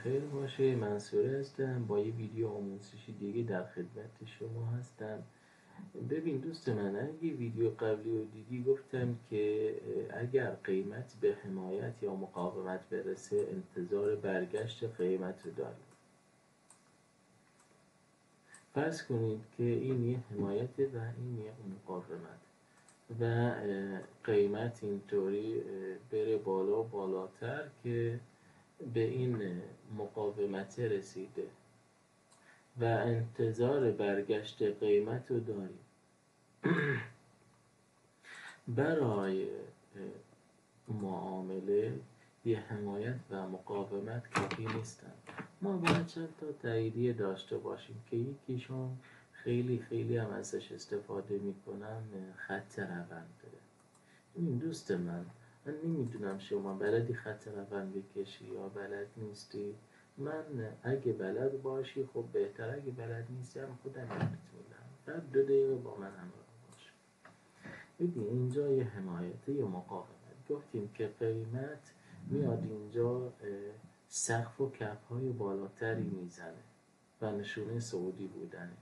بخیر باشه. منصور هستم، با یه ویدیو آموزشی دیگه در خدمت شما هستم. ببین دوست من، اگه ویدیو قبلی رو دیدی گفتم که اگر قیمت به حمایت یا مقاومت برسه انتظار برگشت قیمت رو داریم. فرض کنید که این یه حمایت و این یه مقاومت و قیمت اینطوری بره بالا و بالاتر که به این مقاومت رسیده و انتظار برگشت قیمت رو داریم. برای معامله یه حمایت و مقاومت کافی نیستن. ما باید چند تا تاییدیه داشته باشیم که یکیشون خیلی هم ازش استفاده میکنم، خط رونده. این دوست من نمیدونم شما بلدی خط روند بکشی یا بلد نیستی. من اگه بلد باشی خب بهتر، اگه بلد نیستی هم خودم یادت میدم. بعد 2 دقیقه با من همراه باش. ببین اینجا یه حمایت یه مقاومت. گفتیم که قیمت میاد اینجا سقف و کف های بالاتری میزنه و نشونه صعودی بودنه.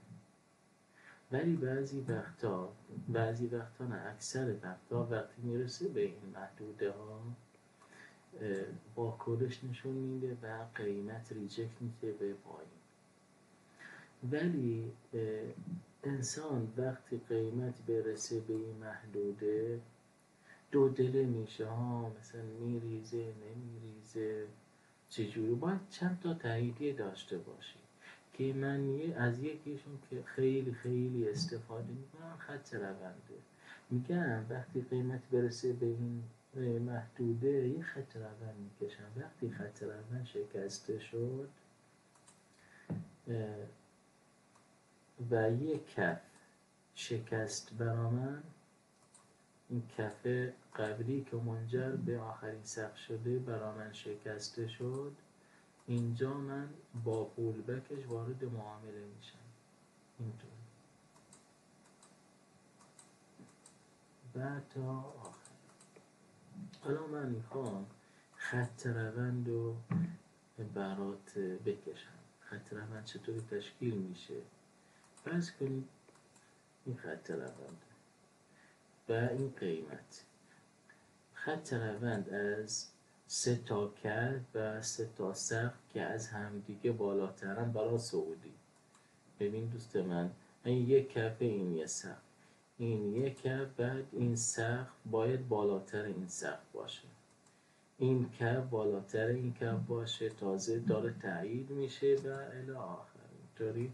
ولی بعضی وقتا نه، اکثر وقتا وقتی میرسه به این محدوده ها واکنش نشون میده و قیمت ریجکت میشه به پایین. ولی انسان وقتی قیمت برسه به این محدوده دو دله میشه ها، مثلا میریزه نمیریزه چجوری. باید چند تا تاییدیه داشته باشی که من از یکیشون که خیلی استفاده میکنم خط رونده. میگم وقتی قیمت برسه به این محدوده یه خط روند میکشم. وقتی خط روند شکسته شد و یک کف شکست برا من، این کف قبلی که منجر به آخرین سقف شده برا من شکسته شد، اینجا من با پول بکش وارد معامله میشم. اینطور بعد تا آخر. حالا من میخوام خط روند رو برات بکشم. خط روند چطوری تشکیل میشه؟ فرض کنید این خط روند و این قیمت. خط روند از 3 تا کف و 3 تا سقف که از همدیگه بالاترن برای صعودی. ببین دوست من، این یک کف، این یه سقف، این یک کف، بعد این سقف باید بالاتر این سقف باشه، این کف بالاتر این کف باشه، تازه داره تایید میشه و الی آخر. اینطوری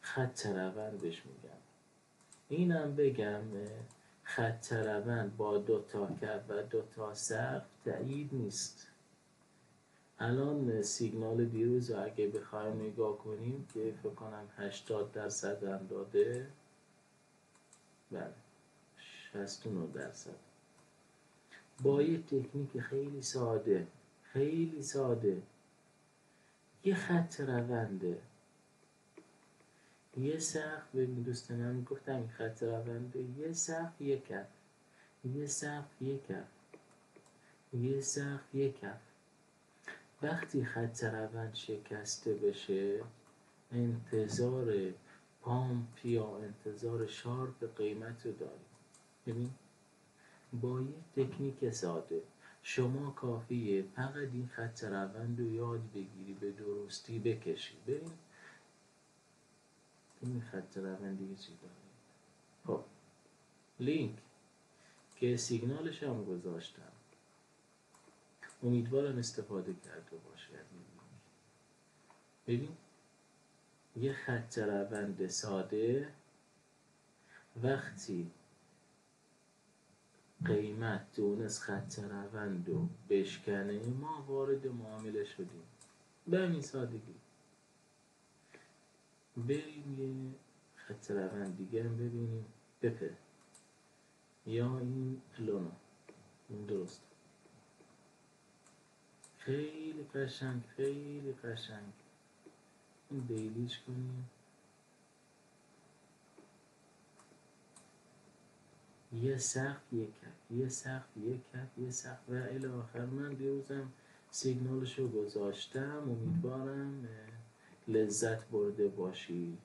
خط روند بهش میگم. اینم بگم خط روند با 2 تا کف و 2 تا سقف تایید نیست. الان سیگنال دیروز رو اگه بخوایم نگاه کنیم که فکر کنم 80% هم داده، بله 69%، با یه تکنیک خیلی ساده یه خط رونده، یه سقف. ببین دوست من، گفتم این خط رونده، یه سقف یه کف، یه سقف یه کف، یه سقف یه کف. وقتی خط روند شکسته بشه انتظار پامپ یا انتظار شارپ قیمت رو داریم. ببین با یه تکنیک ساده شما کافیه فقط این خط روند رو یاد بگیری، به درستی بکشی. ببین این خط روند دیگه چی داره؟ خب لینک که سیگنالش هم گذاشتم، امیدوارم استفاده کرده باشه از این لینک. ببین یه خط روند ساده، وقتی قیمت تونست خط روند رو بشکنه ما وارد معامله شدیم. به همین سادگی. بریم یه خط روند دیگه هم ببینیم بپر یا این لونا. این درست خیلی قشنگ این دیلیش کنیم. یه سقف یک کف، یه سقف یک کف، یه سقف و الی آخر. من دیروزم سیگنالشو گذاشتم، امیدوارم لذت برده باشی.